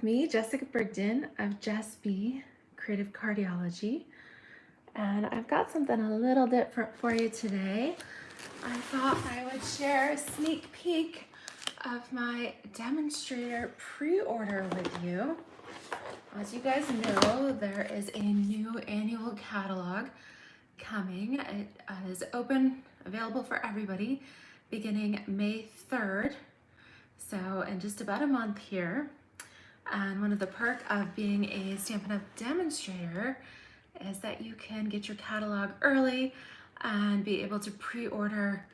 Me, Jessica Brigden of Jess B, Creative Cardiology, and I've got something a little different for you today. I thought I would share a sneak peek of my Demonstrator pre-order with you. As you guys know, there is a new annual catalog coming. It is open, available for everybody, beginning May 3rd. So in just about a month here. And one of the perks of being a Stampin' Up! Demonstrator is that you can get your catalog early and be able to pre-order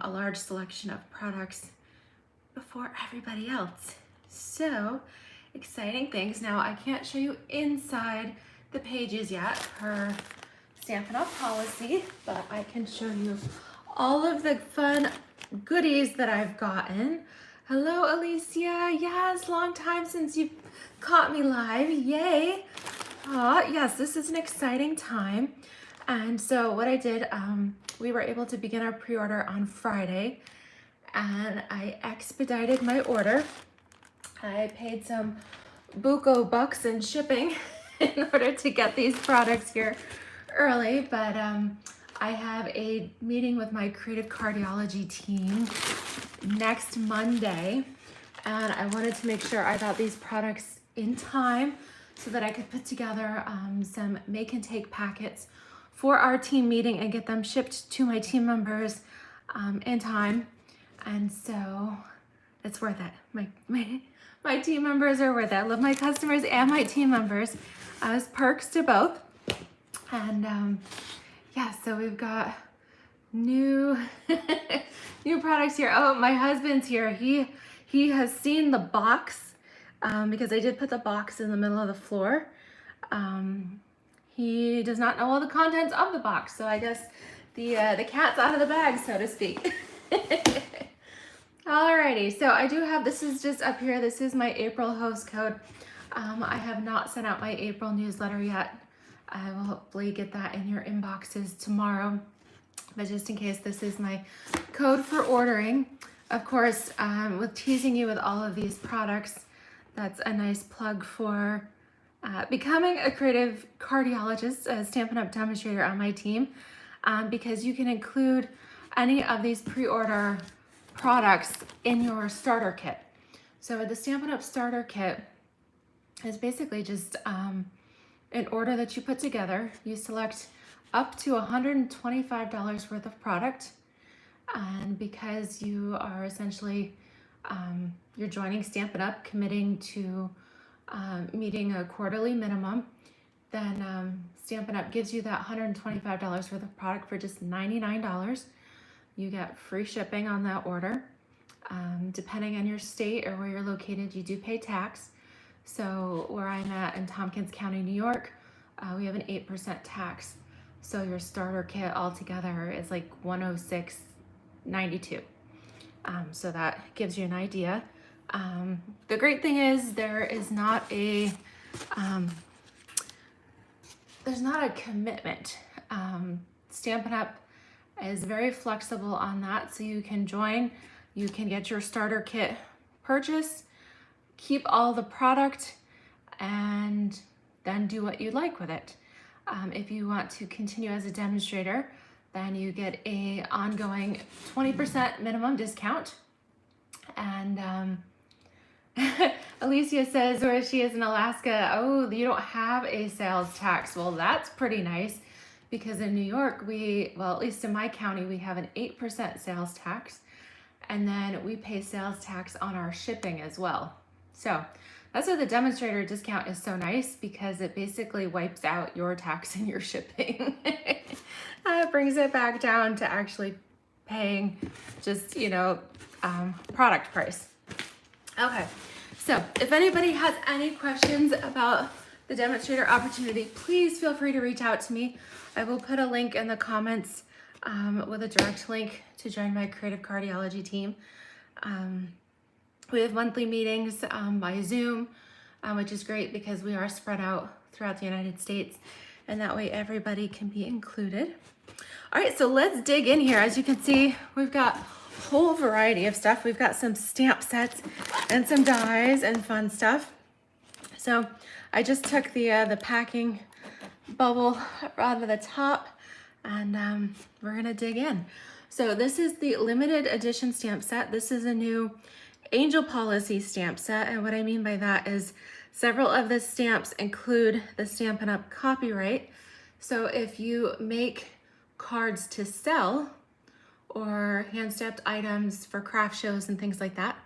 a large selection of products before everybody else. So exciting things. Now I can't show you inside the pages yet per Stampin' Up! Policy, but I can show you all of the fun goodies that I've gotten. Hello, Alicia. Yes, long time since you've caught me live. Yay. Yes, this is an exciting time. And so what I did, we were able to begin our pre-order on Friday, and I expedited my order. I paid some buco bucks in shipping in order to get these products here early, but I have a meeting with my Creative Cardiology Team next Monday, and I wanted to make sure I got these products in time so that I could put together some make and take packets for our team meeting and get them shipped to my team members in time. And so it's worth it. My team members are worth it. I love my customers and my team members. As perks to both. And yeah, so we've got new new products here. Oh, my husband's here. He has seen the box because I did put the box in the middle of the floor. He does not know all the contents of the box, so I guess the cat's out of the bag, so to speak. Alrighty, so I do have, this is just up here, this is my April host code. I have not sent out my April newsletter yet. I will hopefully get that in your inboxes tomorrow. But just in case, this is my code for ordering. Of course, with teasing you with all of these products, that's a nice plug for becoming a creative cardiologist, a Stampin' Up! Demonstrator on my team, because you can include any of these pre-order products in your starter kit. So the Stampin' Up! Starter kit is basically just an order that you put together. You select up to $125 worth of product, and because you are essentially you're joining Stampin' Up!, committing to meeting a quarterly minimum, then Stampin' Up! Gives you that $125 worth of product for just $99. You get free shipping on that order. Depending on your state or where you're located, you do pay tax. So where I'm at in Tompkins County, New York, we have an 8% tax. So your starter kit altogether is like $106.92. So that gives you an idea. The great thing is there is not a there's not a commitment. Stampin' Up! Is very flexible on that, so you can join, you can get your starter kit purchase, keep all the product, and then do what you like with it. If you want to continue as a demonstrator, then you get a ongoing 20% minimum discount. And Alicia says where she is in Alaska, oh, you don't have a sales tax. Well, that's pretty nice, because in New York, well, at least in my county, we have an 8% sales tax, and then we pay sales tax on our shipping as well. So that's why the demonstrator discount is so nice, because it basically wipes out your tax and your shipping. It brings it back down to actually paying just, product price. Okay, so if anybody has any questions about the demonstrator opportunity, please feel free to reach out to me. I will put a link in the comments with a direct link to join my Creative Cardiology Team. We have monthly meetings by Zoom, which is great because we are spread out throughout the United States, and that way everybody can be included. All right, so let's dig in here. As you can see, we've got a whole variety of stuff. We've got some stamp sets and some dies and fun stuff. So I just took the packing bubble out of the top, and we're gonna dig in. So this is the limited edition stamp set. This is a new Angel Policy stamp set, and what I mean by that is several of the stamps include the Stampin' Up! Copyright. So if you make cards to sell or hand-stamped items for craft shows and things like that,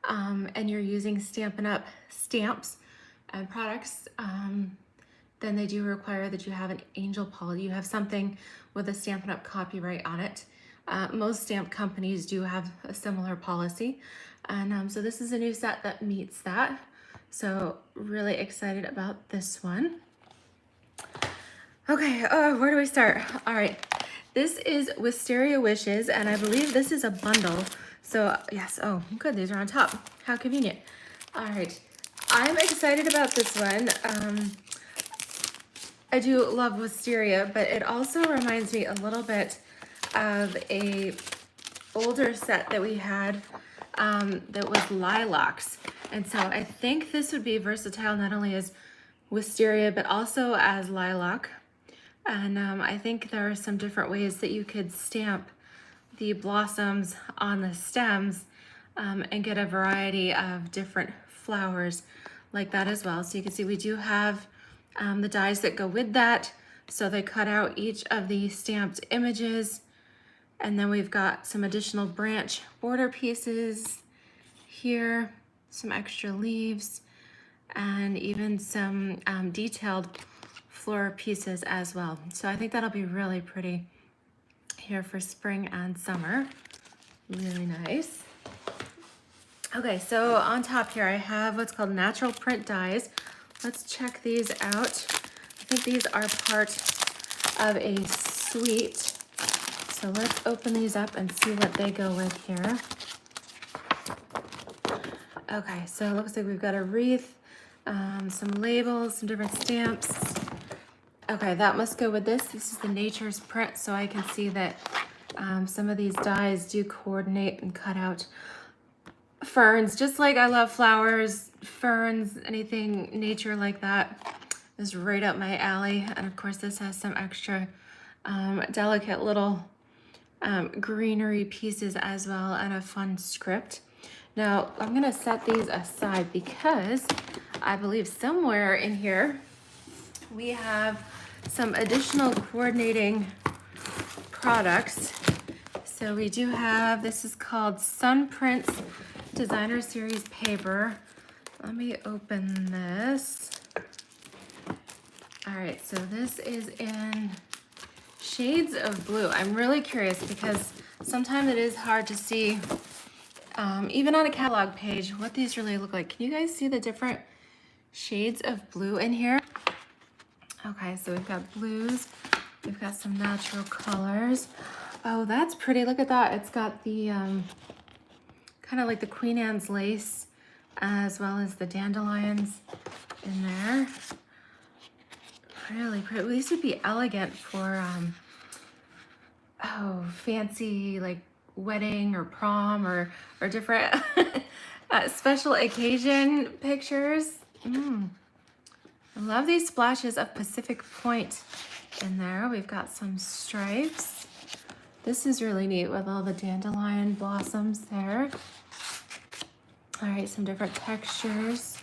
and you're using Stampin' Up! Stamps and products, then they do require that you have an Angel Policy. You have something with a Stampin' Up! Copyright on it. Most stamp companies do have a similar policy. And so this is a new set that meets that. So really excited about this one. Okay, where do we start? All right, this is Wisteria Wishes, and I believe this is a bundle. So yes, oh good, these are on top. How convenient. All right, I'm excited about this one. I do love Wisteria, but it also reminds me a little bit of a older set that we had that was lilacs. And so I think this would be versatile not only as Wisteria, but also as lilac. And I think there are some different ways that you could stamp the blossoms on the stems and get a variety of different flowers like that as well. So you can see we do have the dies that go with that. So they cut out each of the stamped images. And then we've got some additional branch border pieces here, some extra leaves, and even some detailed floral pieces as well. So I think that'll be really pretty here for spring and summer. Really nice. Okay, so on top here I have what's called natural print dies. Let's check these out. I think these are part of a suite. So let's open these up and see what they go with here. Okay, so it looks like we've got a wreath, some labels, some different stamps. Okay, that must go with this. This is the Nature's print, so I can see that some of these dies do coordinate and cut out ferns. Just like I love flowers, ferns, anything nature like that is right up my alley. And of course this has some extra delicate little greenery pieces as well, and a fun script. Now I'm gonna set these aside because I believe somewhere in here we have some additional coordinating products. So we do have, this is called Sun Prints Designer Series paper. Let me open this. All right, so this is in shades of blue. I'm really curious because sometimes it is hard to see, even on a catalog page, what these really look like. Can you guys see the different shades of blue in here? Okay, so we've got blues, we've got some natural colors. Oh, that's pretty. Look at that. It's got the kind of like the Queen Anne's lace as well as the dandelions in there. Really pretty. These would be elegant for fancy like wedding or prom or different special occasion pictures. I love these splashes of Pacific Point in there. We've got some stripes. This is really neat with all the dandelion blossoms there. All right, some different textures.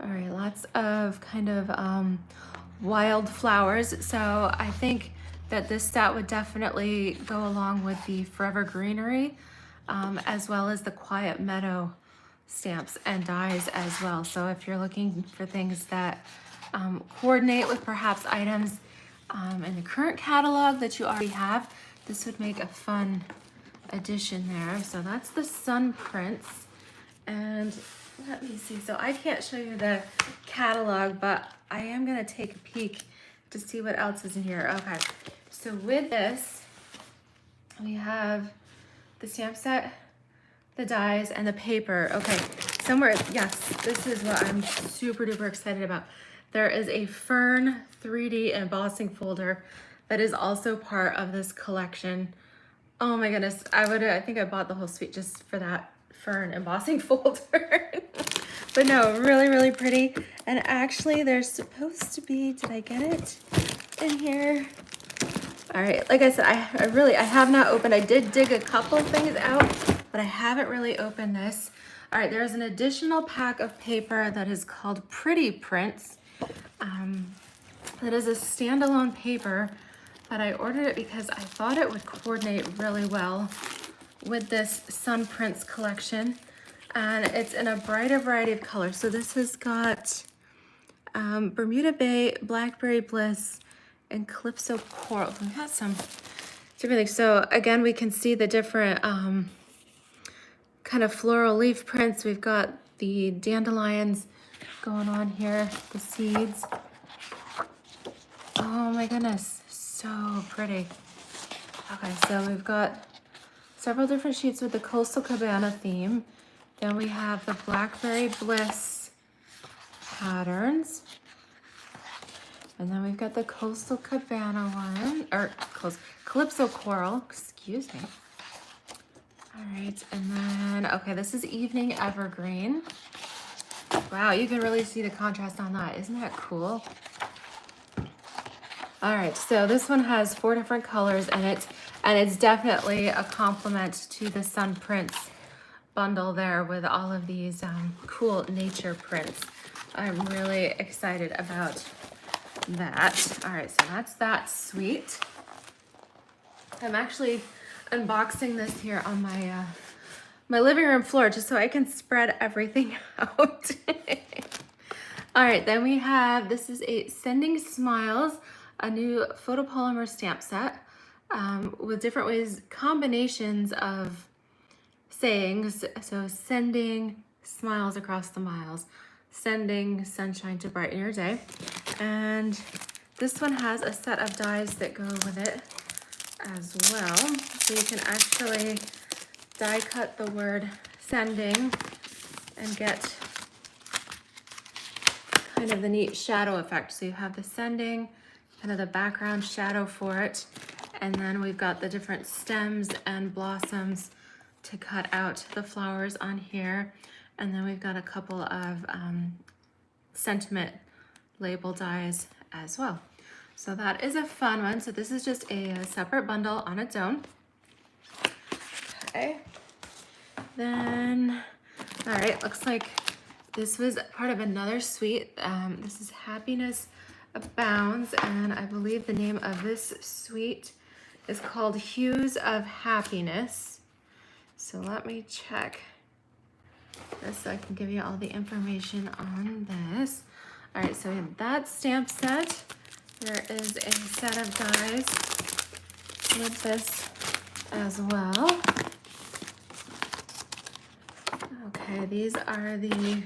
All right, lots of kind of wild flowers. So I think that this set would definitely go along with the Forever Greenery, as well as the Quiet Meadow stamps and dies as well. So if you're looking for things that coordinate with perhaps items in the current catalog that you already have, this would make a fun addition there. So that's the Sun Prints. And let me see, so I can't show you the catalog, but I am gonna take a peek to see what else is in here. Okay, so with this, we have the stamp set, the dies, and the paper. Okay, somewhere, yes, this is what I'm super duper excited about. There is a fern 3D embossing folder that is also part of this collection. Oh my goodness, I think I bought the whole suite just for that fern embossing folder. But no, really, really pretty. And actually there's supposed to be, did I get it in here? All right, like I said, I have not opened. I did dig a couple things out, but I haven't really opened this. All right, there's an additional pack of paper that is called Pretty Prints. That is a standalone paper, but I ordered it because I thought it would coordinate really well with this Sun Prints collection. And it's in a brighter variety of colors. So this has got Bermuda Bay, Blackberry Bliss, and Calypso Coral. We've got some different things. So again, we can see the different kind of floral leaf prints. We've got the dandelions going on here, the seeds. Oh my goodness, so pretty. Okay, so we've got several different sheets with the Coastal Cabana theme. Then we have the Blackberry Bliss patterns. And then we've got the Coastal Cabana one, or Calypso Coral, excuse me. All right, and then, okay, this is Evening Evergreen. Wow, you can really see the contrast on that. Isn't that cool? All right, so this one has 4 different colors in it, and it's definitely a complement to the Sun Prints bundle there with all of these cool nature prints. I'm really excited about that. All right, so that's that suite. I'm actually unboxing this here on my my living room floor just so I can spread everything out. All right, then we have, this is a Sending Smiles, a new photopolymer stamp set with different ways, combinations of sayings. So sending smiles across the miles, sending sunshine to brighten your day. And this one has a set of dies that go with it as well. So you can actually die cut the word sending and get kind of the neat shadow effect. So you have the sending, kind of the background shadow for it. And then we've got the different stems and blossoms to cut out the flowers on here. And then we've got a couple of sentiment label dies as well. So that is a fun one. So this is just a separate bundle on its own. Okay. Then, all right, looks like this was part of another suite. This is Happiness Abounds, and I believe the name of this suite is called Hues of Happiness. So let me check this so I can give you all the information on this. All right, so in that stamp set, there is a set of dies with this as well. Okay, these are the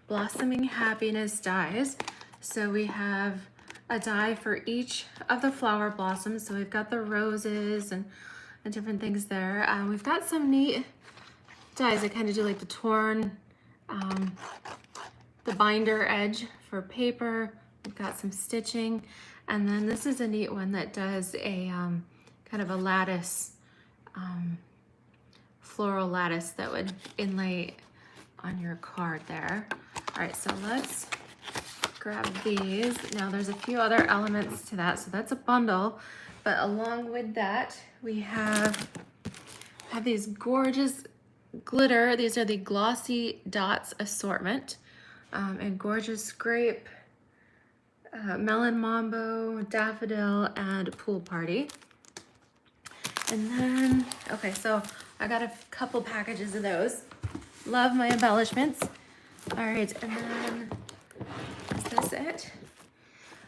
Blossoming Happiness dies. So we have a die for each of the flower blossoms. So we've got the roses and different things there. We've got some neat dies that kind of do like the torn, the binder edge for paper. We've got some stitching. And then this is a neat one that does a kind of a lattice, floral lattice that would inlay on your card there. All right, so let's grab these. Now there's a few other elements to that, so that's a bundle, but along with that, we have these gorgeous glitter. These are the Glossy Dots assortment, and gorgeous grape, melon mambo, daffodil, and pool party. And then, okay, so I got a couple packages of those. Love my embellishments. All right, and then, is this it?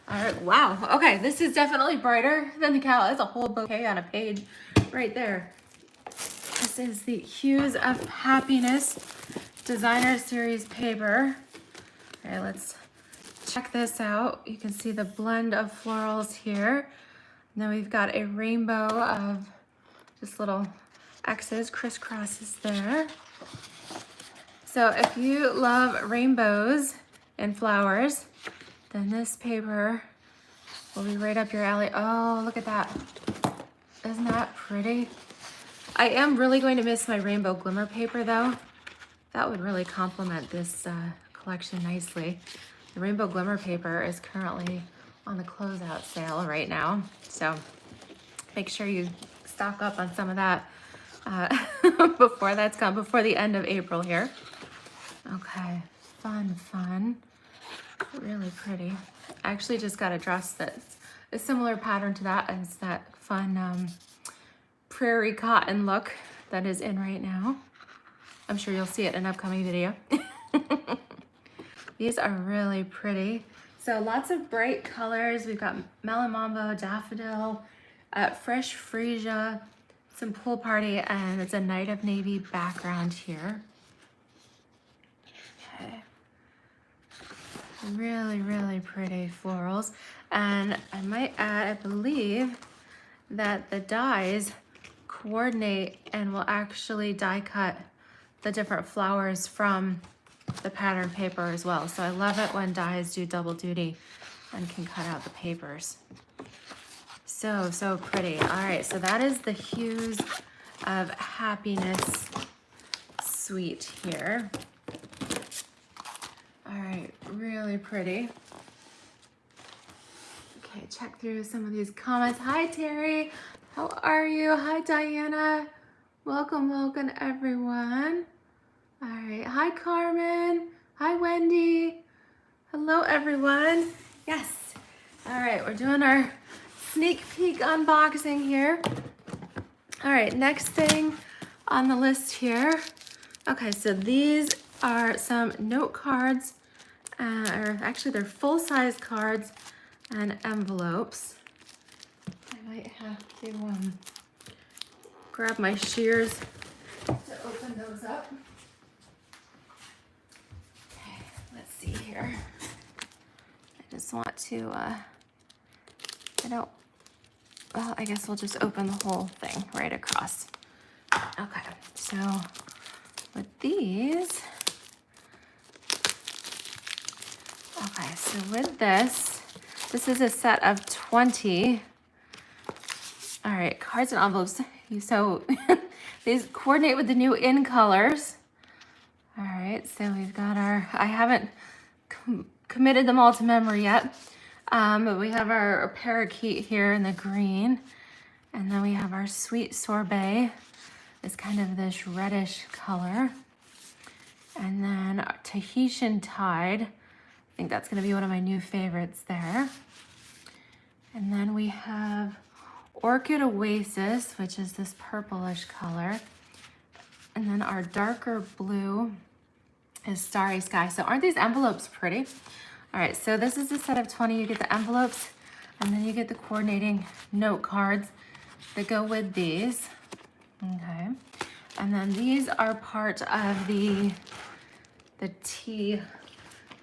All right, wow. Okay, this is definitely brighter than the cow. That's a whole bouquet on a page right there. This is the Hues of Happiness Designer Series paper. All right, let's check this out. You can see the blend of florals here. And then we've got a rainbow of just little X's, crisscrosses there. So if you love rainbows and flowers, then this paper will be right up your alley. Oh, look at that. Isn't that pretty? I am really going to miss my rainbow glimmer paper though. that would really complement this collection nicely. The rainbow glimmer paper is currently on the closeout sale right now, so make sure you stock up on some of that before that's gone, before the end of April here. Okay, fun, really pretty. I actually just got a dress that's a similar pattern to that, and it's that fun prairie cotton look that is in right now. I'm sure you'll see it in an upcoming video. These are really pretty. So lots of bright colors. We've got melon mambo, daffodil, fresh freesia, some pool party, and it's a night of navy background here. Okay. Really pretty florals. And I might add, I believe that the dies coordinate and will actually die cut the different flowers from the pattern paper as well. So I love it when dies do double duty and can cut out the papers. So pretty. All right, so that is the Hues of Happiness suite here. All right, really pretty. Okay, check through some of these comments. Hi, Terry. How are you? Hi, Diana. Welcome, everyone. All right. Hi, Carmen. Hi, Wendy. Hello, everyone. Yes. All right, we're doing our sneak peek unboxing here. All right, next thing on the list here. Okay, so these are some note cards, or actually they're full-size cards and envelopes. I might have to grab my shears to open those up. Okay, let's see here. I just want to, well, I guess we'll just open the whole thing right across. Okay, so with these, okay, so with this is a set of 20. All right, cards and envelopes. So these coordinate with the new in colors. All right, so we've got our, I haven't committed them all to memory yet, but we have our parakeet here in the green. And then we have our sweet sorbet. It's kind of this reddish color. And then our Tahitian Tide. I think that's gonna be one of my new favorites there. And then we have Orchid Oasis, which is this purplish color. And then our darker blue is Starry Sky. So aren't these envelopes pretty? All right, so this is a set of 20. You get the envelopes, and then you get the coordinating note cards that go with these. Okay. And then these are part of the tea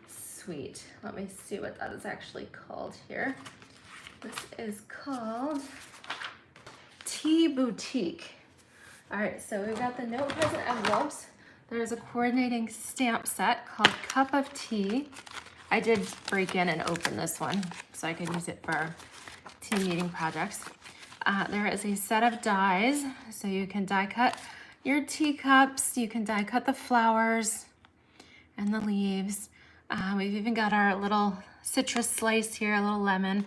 suite. Let me see what that is actually called here. This is called Tea Boutique. All right, so we've got the note cards and envelopes. There's a coordinating stamp set called Cup of Tea. I did break in and open this one so I could use it for tea meeting projects. There is a set of dies, so you can die cut your teacups, you can die cut the flowers and the leaves. We've even got our little citrus slice here, a little lemon.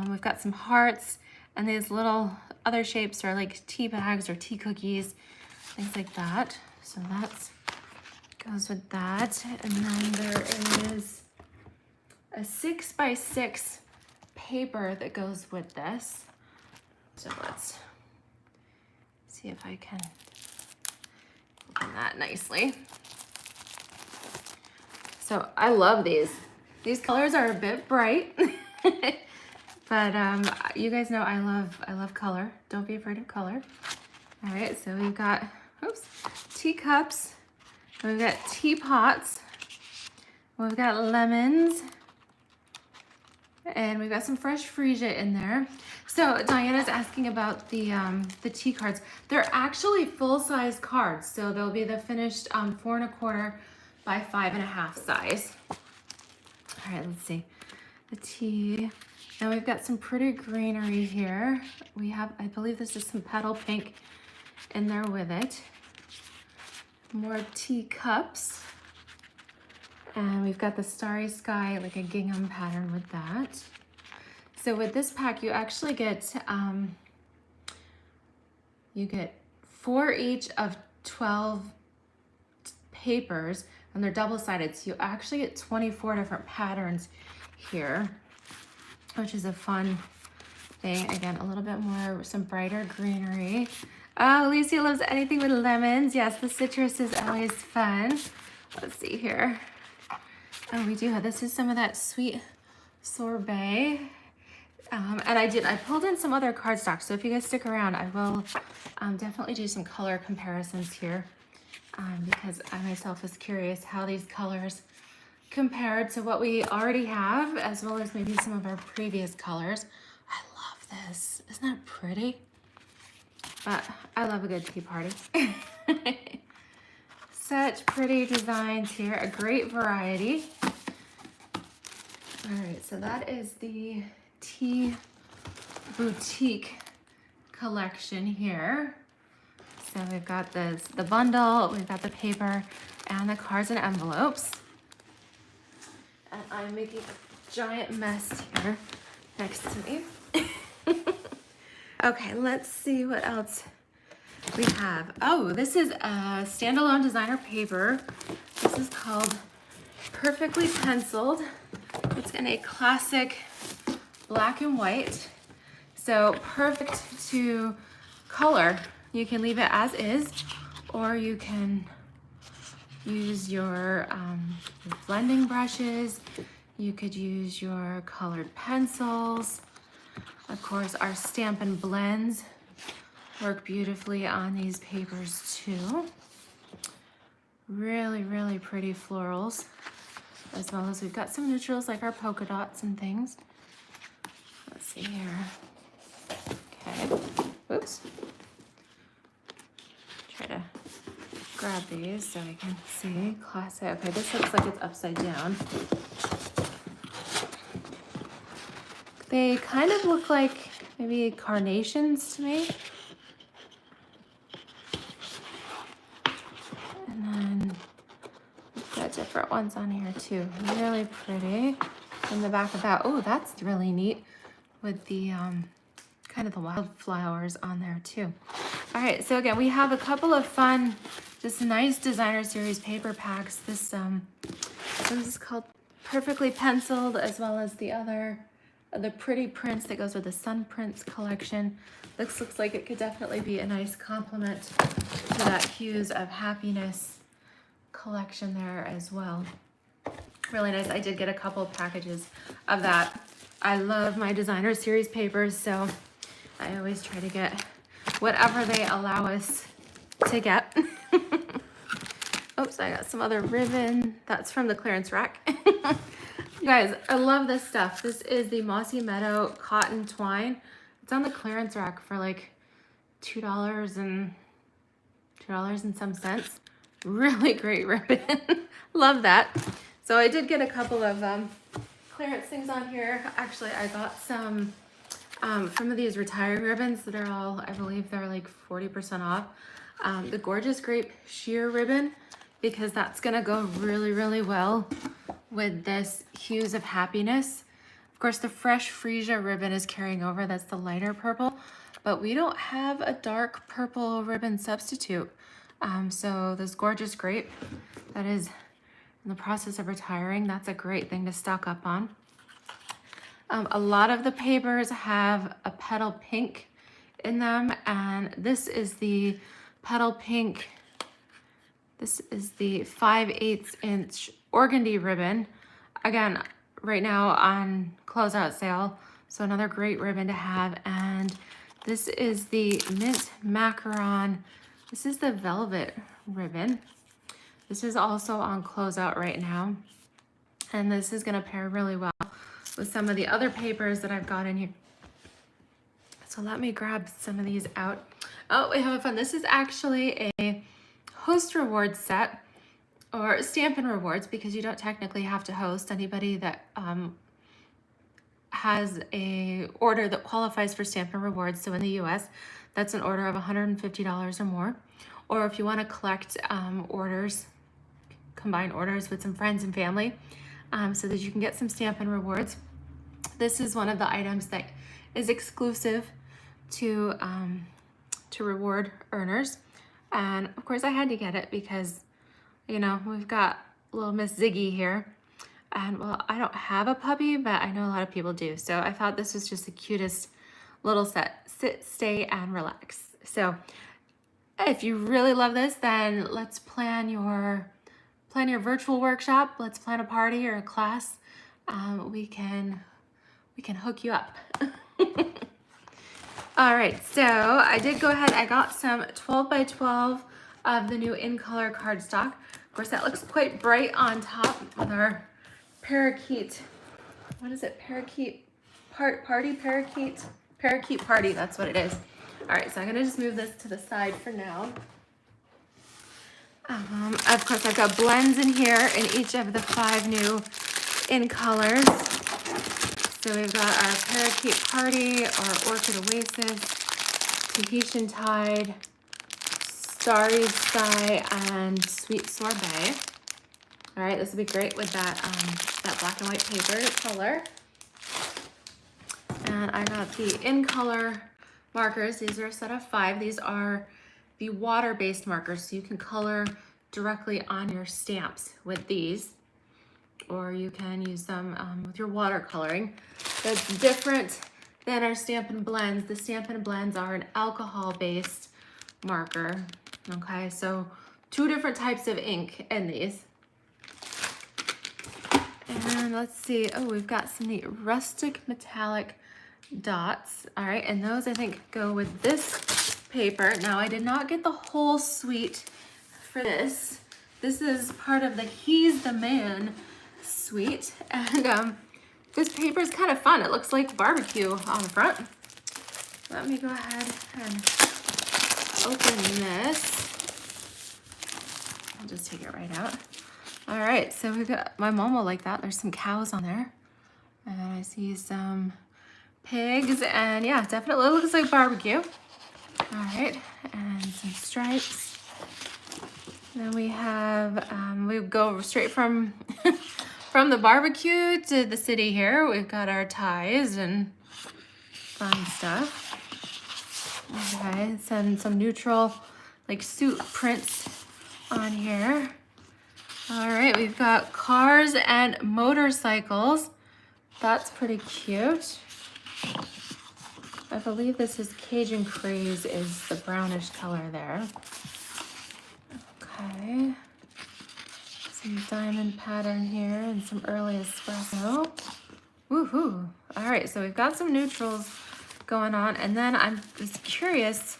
We've got some hearts, and these little other shapes are like tea bags or tea cookies, things like that. So that goes with that. And then there is a 6x6 paper that goes with this. So let's see if I can open that nicely. So I love these. These colors are a bit bright, but you guys know I love color. Don't be afraid of color. All right, so we've got, teacups, we've got teapots, we've got lemons, and we've got some fresh freesia in there. So Diana's asking about the tea cards. They're actually full-size cards, so they'll be the finished 4 1/4 by 5 1/2 size. All right, let's see. The tea. Now we've got some pretty greenery here. We have, I believe this is some petal pink in there with it. more teacups. And we've got the starry sky, like a gingham pattern with that. So with this pack, you actually get, you get 4 each of 12 papers, and they're double-sided. So you actually get 24 different patterns here, which is a fun thing. Again, a little bit more, some brighter greenery. Oh, Lucy loves anything with lemons. Yes, the citrus is always fun. Let's see here. Oh, we do have, this is some of that sweet sorbet. And I pulled in some other cardstock. So if you guys stick around, I will definitely do some color comparisons here. Because I myself was curious how these colors compared to what we already have, as well as maybe some of our previous colors. I love this. Isn't that pretty? But I love a good tea party. Such pretty designs here, a great variety. All right, so that is the Tea Boutique collection here. So we've got the bundle, we've got the paper, and the cards and envelopes. And I'm making a giant mess here next to me. Okay, let's see what else we have. Oh, this is a standalone designer paper. This is called Perfectly Penciled. It's in a classic black and white. So perfect to color. You can leave it as is, or you can use your blending brushes. You could use your colored pencils. Of course, our Stampin' blends work beautifully on these papers too. Really, really pretty florals, as well as we've got some neutrals like our polka dots and things. Let's see here. Okay, oops. Try to grab these so I can see. Classic. Okay, this looks like it's upside down. They kind of look like maybe carnations to me. And then we've got different ones on here too. Really pretty. In the back of that, oh, that's really neat with the kind of the wildflowers on there too. All right, so again, we have a couple of fun, just nice designer series paper packs. This is called Perfectly Penciled, as well as the other, the pretty prints that goes with the Sun Prints collection. This looks like it could definitely be a nice complement to that Hues of Happiness collection there as well. Really nice. I did get a couple packages of that. I love my designer series papers, so I always try to get whatever they allow us to get. Oops, I got some other ribbon. That's from the clearance rack. You guys, I love this stuff. This is the Mossy Meadow Cotton Twine. It's on the clearance rack for like $2 and some cents. Really great ribbon. Love that. So I did get a couple of clearance things on here. Actually, I got some of these retired ribbons that are all, I believe they're like 40% off. The Gorgeous Grape sheer ribbon, because that's gonna go really, really well with this Hues of Happiness. Of course, the Fresh Freesia ribbon is carrying over. That's the lighter purple, but we don't have a dark purple ribbon substitute. So this Gorgeous Grape that is in the process of retiring, that's a great thing to stock up on. A lot of the papers have a petal pink in them, and this is the petal pink. This is the 5/8 inch organdy ribbon. Again, right now on closeout sale, so another great ribbon to have. And this is the mint macaron. This is the velvet ribbon. This is also on closeout right now, and this is gonna pair really well with some of the other papers that I've got in here. So let me grab some of these out. Oh, we have a fun. This is actually a host reward set, or Stampin' rewards, because you don't technically have to host. Anybody that has a order that qualifies for Stampin' rewards, so in the US, that's an order of $150 or more. or if you want to collect orders, combine orders with some friends and family, so that you can get some Stampin' rewards. This is one of the items that is exclusive to reward earners. And of course I had to get it because, you know, we've got little Miss Ziggy here. And well, I don't have a puppy, but I know a lot of people do. So I thought this was just the cutest little set. Sit, stay, and relax. So if you really love this, then let's plan your virtual workshop. Let's plan a party or a class. We can hook you up. All right, so I did go ahead. I got some 12 by 12 of the new in color cardstock. Of course, that looks quite bright on top with our parakeet. What is it? Parakeet party. That's what it is. All right, so I'm gonna just move this to the side for now. Of course, I've got blends in here in each of the 5 new in colors. So we've got our Parakeet Party, our Orchid Oasis, Tahitian Tide, Starry Sky, and Sweet Sorbet. All right, this will be great with that, that black and white paper color. And I got the in color markers. These are a set of 5. These are the water-based markers, so you can color directly on your stamps with these, or you can use them with your watercoloring. That's different than our Stampin' Blends. The Stampin' Blends are an alcohol-based marker. Okay, so 2 different types of ink in these. And let's see, oh, we've got some neat rustic metallic dots. All right, and those I think go with this paper. Now I did not get the whole suite for this. This is part of the He's the Man suite, and this paper is kind of fun. It looks like barbecue on the front. Let me go ahead and open this. I'll just take it right out. All right, so we've got, my mom will like that. There's some cows on there, and I see some pigs, and yeah, definitely looks like barbecue. All right, and some stripes. Then we have, we go straight from from the barbecue to the city here. We've got our ties and fun stuff. Okay, and some neutral, like suit prints on here. All right, we've got cars and motorcycles. That's pretty cute. I believe this is Cajun Craze is the brownish color there. Okay. Some diamond pattern here and some early espresso. Woohoo. All right, so we've got some neutrals going on, and then I'm just curious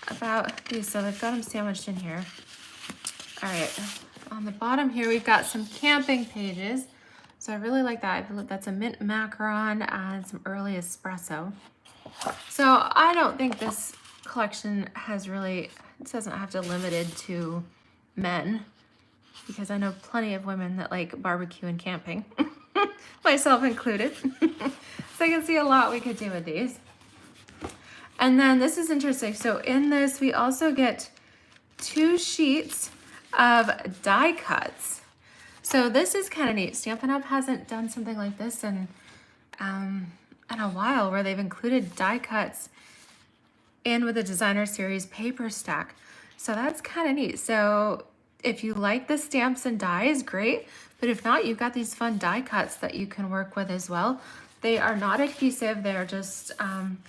about these. So I've got them sandwiched in here. All right, on the bottom here, we've got some camping pages. So I really like that. I believe that's a mint macaron and some early espresso. So I don't think this collection has really, it doesn't have to limited to men, because I know plenty of women that like barbecue and camping, myself included. So I can see a lot we could do with these. And then this is interesting. So in this, we also get 2 sheets of die cuts. So this is kind of neat. Stampin' Up! Hasn't done something like this in a while, where they've included die cuts in with the Designer Series paper stack. So that's kind of neat. So if you like the stamps and dies, great. But if not, you've got these fun die cuts that you can work with as well. They are not adhesive. They're just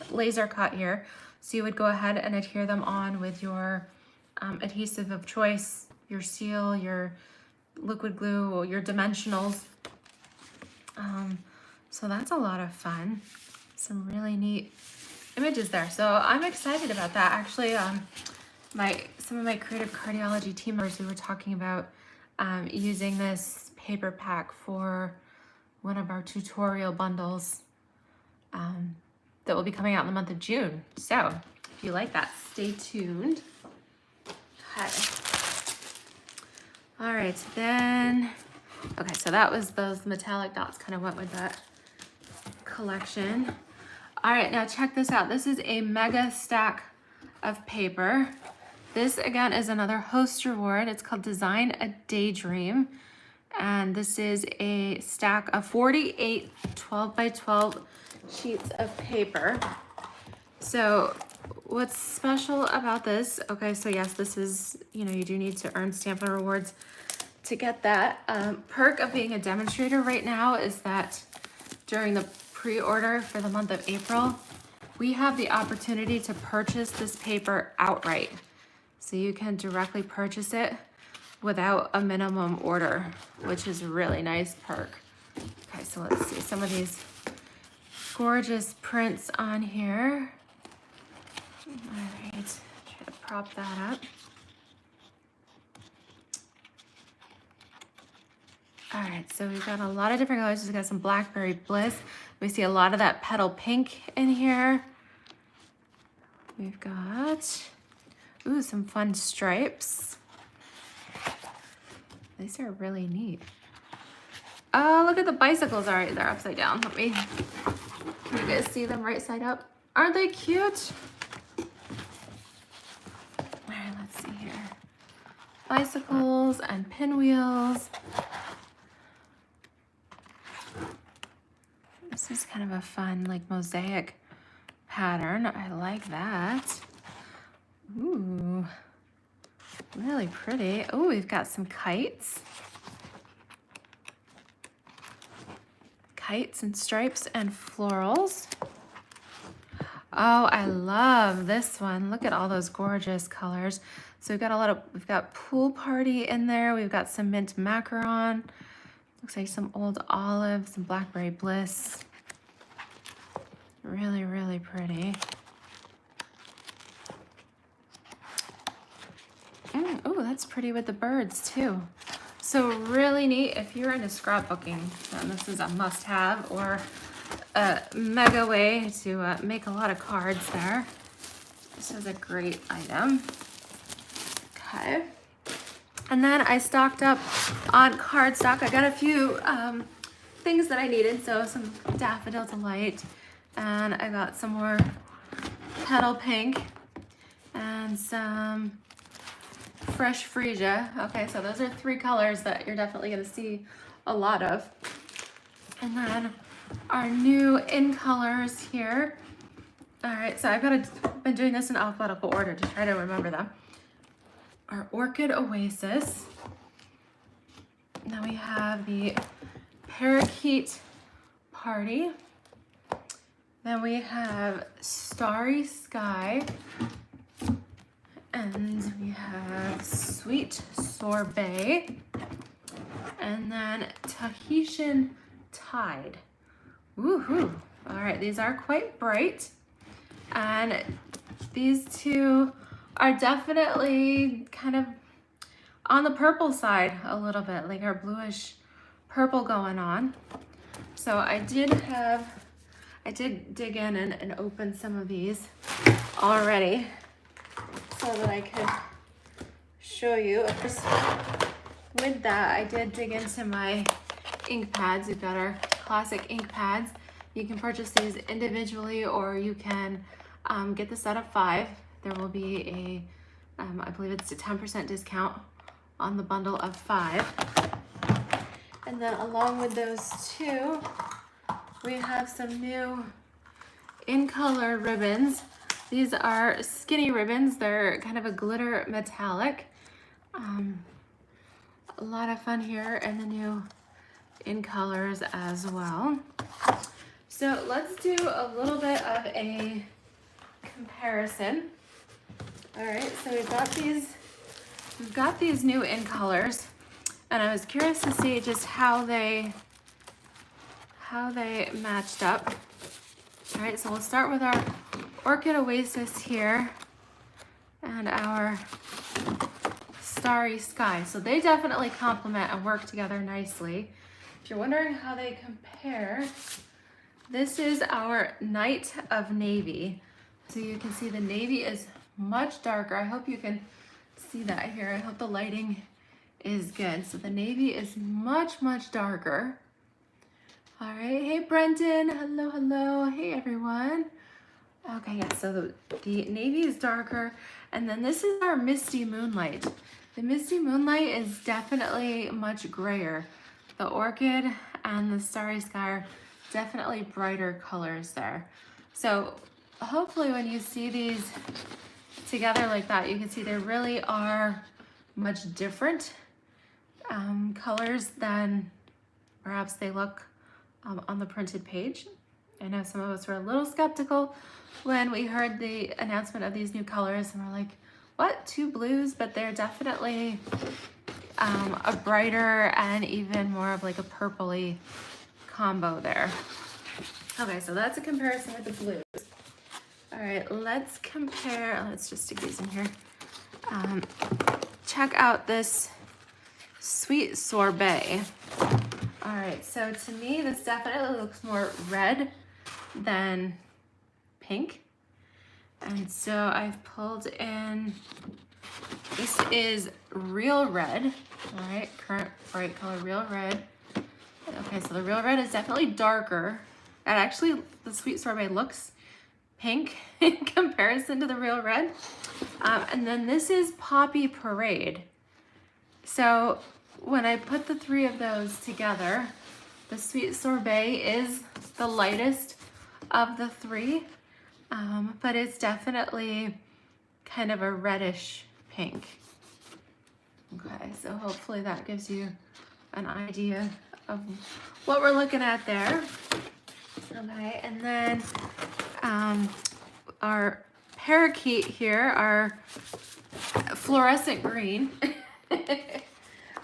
laser cut here. So you would go ahead and adhere them on with your adhesive of choice, your seal, your liquid glue, or your dimensionals. So that's a lot of fun. Some really neat images there. So I'm excited about that. Actually, some of my Creative Cardiology team members, we were talking about using this paper pack for one of our tutorial bundles that will be coming out in the month of June. So if you like that, stay tuned. Okay. All right, then, okay, so that was those metallic dots kind of went with that collection. All right, now check this out. This is a mega stack of paper. This again is another host reward. It's called Design a Daydream. And this is a stack of 48 12 by 12 sheets of paper. So what's special about this, okay, so yes, this is, you know, you do need to earn Stampin' rewards to get that. Perk of being a demonstrator right now is that during the pre-order for the month of April, we have the opportunity to purchase this paper outright. So you can directly purchase it without a minimum order, which is a really nice perk. Okay, so let's see some of these gorgeous prints on here. All right, try to prop that up. All right, so we've got a lot of different colors. We've got some Blackberry Bliss. We see a lot of that petal pink in here. We've got, ooh, some fun stripes. These are really neat. Oh, look at the bicycles. All right, they're upside down. Can you guys see them right side up? Aren't they cute? All right, let's see here. Bicycles and pinwheels. This is kind of a fun, like, mosaic pattern. I like that. Ooh, really pretty. Oh, we've got some kites. Kites and stripes and florals. Oh, I love this one. Look at all those gorgeous colors. So we've got Pool Party in there. We've got some mint macaron. Looks like some old olive, some Blackberry Bliss. Really, really pretty. Oh, that's pretty with the birds too. So really neat. If you're into scrapbooking, then this is a must-have or a mega way to make a lot of cards there. This is a great item. Okay. And then I stocked up on cardstock. I got a few things that I needed. So some Daffodil Delight, and I got some more Petal Pink and some Fresh Freesia. Okay, so those are 3 colors that you're definitely gonna see a lot of. And then our new in colors here. All right, so been doing this in alphabetical order to try to remember them. Our Orchid Oasis. Then we have the Parakeet Party. Then we have Starry Sky. And we have Sweet Sorbet. And then Tahitian Tide. Woohoo! All right, these are quite bright. And these two are definitely kind of on the purple side a little bit, like our bluish purple going on. So I did dig in and open some of these already so that I could show you. With that, I did dig into my ink pads. We've got our classic ink pads. You can purchase these individually, or you can get the set of 5. There will be I believe it's a 10% discount on the bundle of 5. And then along with those 2, we have some new in color ribbons. These are skinny ribbons. They're kind of a glitter metallic. A lot of fun here, and the new in colors as well. So let's do a little bit of a comparison. All right, so we've got these new in colors, and I was curious to see just how they matched up. All right, so we'll start with our Orchid Oasis here and our Starry Sky. So they definitely complement and work together nicely. If you're wondering how they compare, this is our Night of Navy. So you can see the navy is much darker. I hope you can see that here. I hope the lighting is good. So the navy is much, much darker. All right, hey Brendan, hello, hello. Hey everyone. Okay, yeah, so the navy is darker, and then this is our Misty Moonlight. The Misty Moonlight is definitely much grayer. The orchid and the starry sky are definitely brighter colors there. So hopefully when you see these together like that, you can see they really are much different colors than perhaps they look on the printed page. I know some of us were a little skeptical when we heard the announcement of these new colors, and we're like, what, 2 blues? But they're definitely a brighter and even more of like a purpley combo there. Okay, so that's a comparison with the blues. All right, let's compare, let's just stick these in here. Check out this Sweet Sorbet. All right, so to me, this definitely looks more red than pink. And so I've pulled in, this is Real Red, all right, current bright color Real Red. Okay, so the Real Red is definitely darker. And actually, the Sweet Sorbet looks pink in comparison to the Real Red. And then this is Poppy Parade. So when I put the 3 of those together, the Sweet Sorbet is the lightest of the 3, but it's definitely kind of a reddish pink. Okay, so hopefully that gives you an idea of what we're looking at there. Okay, and then our parakeet here are fluorescent green.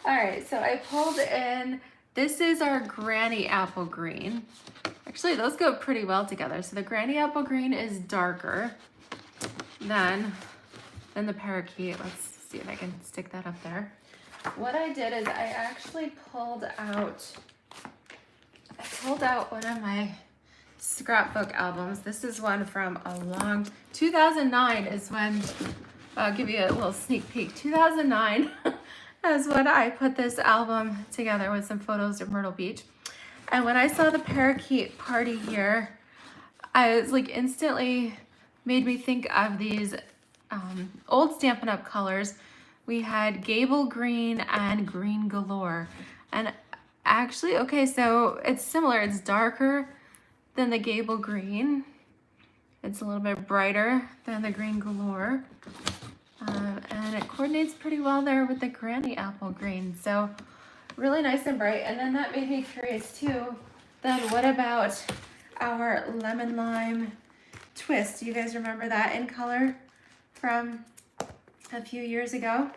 All right, so I pulled in, this is our Granny Apple Green. Actually, those go pretty well together. So the Granny Apple Green is darker than the parakeet. Let's see if I can stick that up there. What I did is I actually pulled out one of my scrapbook albums. This is one from a long, 2009 is when, I'll give you a little sneak peek. 2009 is when I put this album together with some photos of Myrtle Beach. And when I saw the parakeet party here, I was like instantly made me think of these old Stampin' Up! Colors. We had Gable Green and Green Galore. And actually, okay, so it's similar. It's darker than the Gable Green. It's a little bit brighter than the Green Galore. And it coordinates pretty well there with the Granny Apple Green. So really nice and bright. And then that made me curious too, then what about our Lemon Lime Twist? Do you guys remember that in color from a few years ago?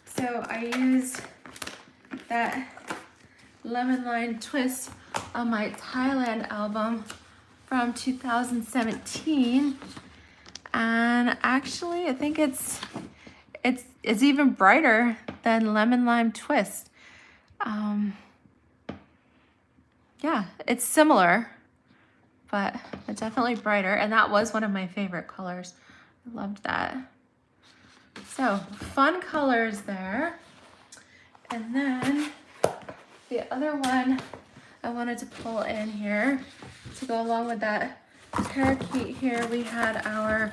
So I used that Lemon Lime Twist on my Thailand album from 2017. And actually, I think it's even brighter than Lemon Lime Twist. Yeah, it's similar, but definitely brighter. And that was one of my favorite colors. I loved that. So fun colors there. And then the other one I wanted to pull in here to go along with that parakeet here, we had our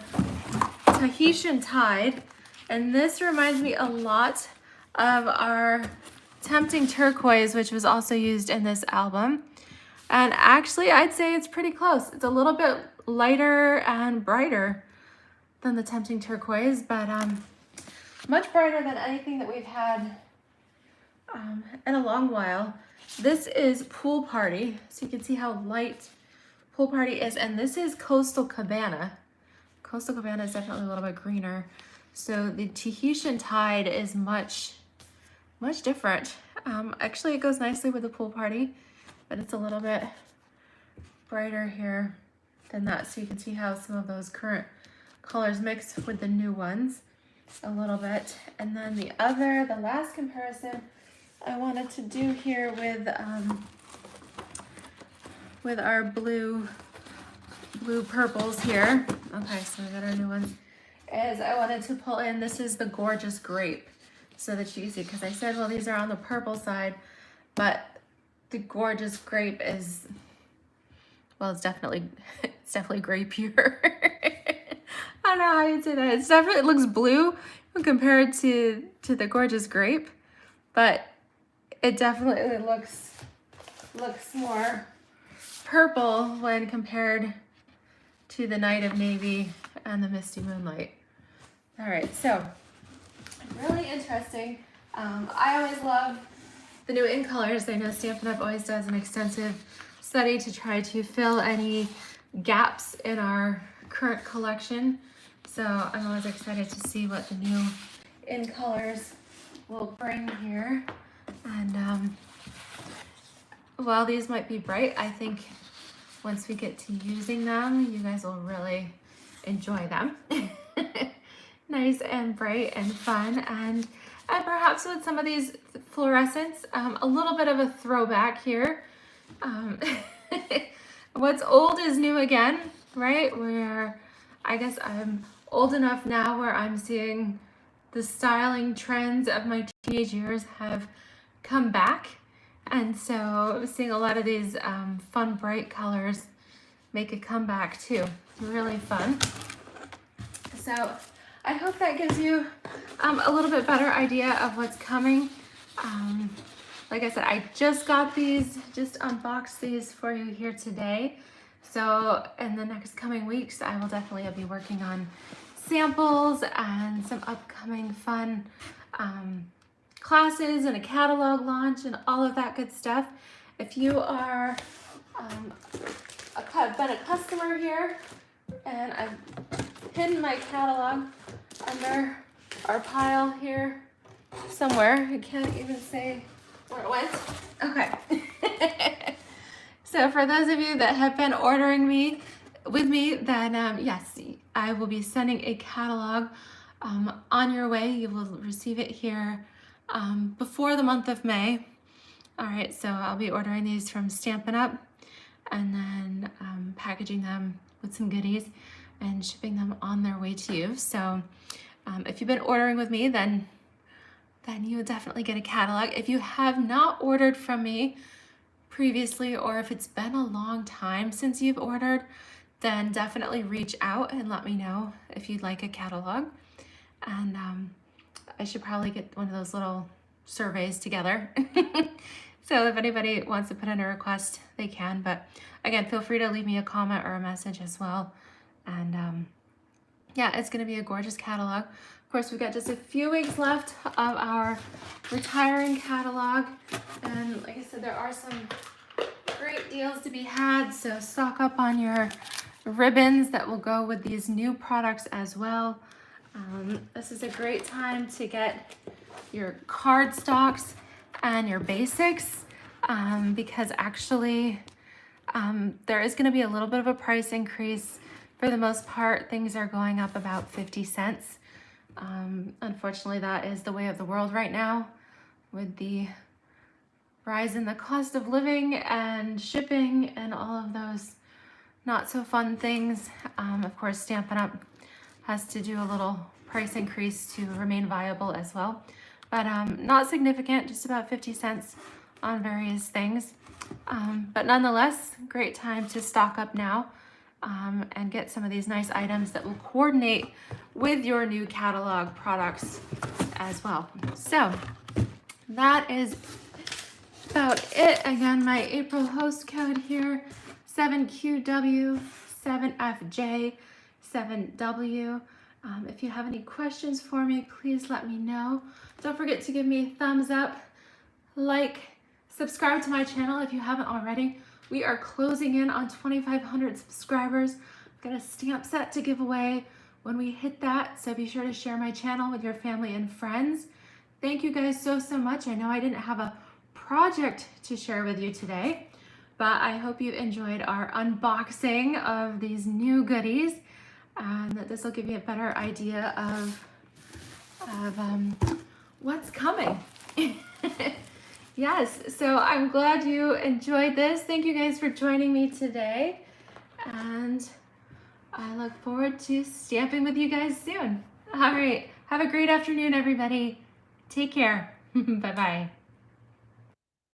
Tahitian Tide. And this reminds me a lot of our Tempting Turquoise, which was also used in this album. And actually, I'd say it's pretty close. It's a little bit lighter and brighter than the Tempting Turquoise, but much brighter than anything that we've had in a long while. This is Pool Party, so you can see how light Pool Party is, and this is Coastal Cabana. Coastal Cabana is definitely a little bit greener. So the Tahitian Tide is much different. Actually, it goes nicely with the Pool Party, but it's a little bit brighter here than that. So you can see how some of those current colors mix with the new ones a little bit. And then the last comparison I wanted to do here with our blue purples here. Okay, so we got our new ones. Is I wanted to pull in, this is the Gorgeous Grape, so that you see, because I said, well, these are on the purple side, but the Gorgeous Grape is well, it's definitely grapier. I don't know how you'd say that. It's definitely, it looks blue when compared to the gorgeous grape, but it definitely looks more purple when compared to the Night of Navy and the Misty Moonlight. All right, so really interesting. I always love the new ink colors. I know Stampin' Up! Always does an extensive study to try to fill any gaps in our current collection. So I'm always excited to see what the new ink colors will bring here. And while these might be bright, I think once we get to using them, you guys will really enjoy them. Nice and bright and fun, and perhaps with some of these fluorescents, a little bit of a throwback here. What's old is new again, right? Where I guess I'm old enough now where I'm seeing the styling trends of my teenage years have come back. And so I'm seeing a lot of these fun, bright colors make a comeback too. Really fun. So I hope that gives you a little bit better idea of what's coming. Like I said, I just got these, just unboxed these for you here today. So in the next coming weeks, I will definitely be working on samples and some upcoming fun classes and a catalog launch and all of that good stuff. If you are been a customer here, and I've hidden my catalog under our pile here somewhere. I can't even say where it went. Okay. So for those of you that have been ordering with me, then yes, I will be sending a catalog on your way. You will receive it here before the month of May. All right, so I'll be ordering these from Stampin' Up! And then packaging them with some goodies and shipping them on their way to you. So if you've been ordering with me, then you will definitely get a catalog. If you have not ordered from me previously, or if it's been a long time since you've ordered, then definitely reach out and let me know if you'd like a catalog. And I should probably get one of those little surveys together. So if anybody wants to put in a request, they can. But again, feel free to leave me a comment or a message as well. And yeah, it's going to be a gorgeous catalog. Of course, we've got just a few weeks left of our retiring catalog. And like I said, there are some great deals to be had. So stock up on your ribbons that will go with these new products as well. This is a great time to get your card stocks and your basics because actually there is going to be a little bit of a price increase. For the most part, things are going up about 50 cents. Unfortunately, that is the way of the world right now with the rise in the cost of living and shipping and all of those not so fun things. Of course, Stampin' Up! Has to do a little price increase to remain viable as well. But not significant, just about 50 cents on various things. But nonetheless, great time to stock up now and get some of these nice items that will coordinate with your new catalog products as well. So that is about it. Again, my April host code here, 7QW, 7FJ, 7W. If you have any questions for me, please let me know. Don't forget to give me a thumbs up, like, subscribe to my channel if you haven't already. We are closing in on 2,500 subscribers. I've got a stamp set to give away when we hit that, so be sure to share my channel with your family and friends. Thank you guys so much. I know I didn't have a project to share with you today, but I hope you enjoyed our unboxing of these new goodies, and that this will give you a better idea of what's coming. Yes, so I'm glad you enjoyed this. Thank you guys for joining me today, and I look forward to stamping with you guys soon. All right, have a great afternoon, everybody. Take care. Bye-bye.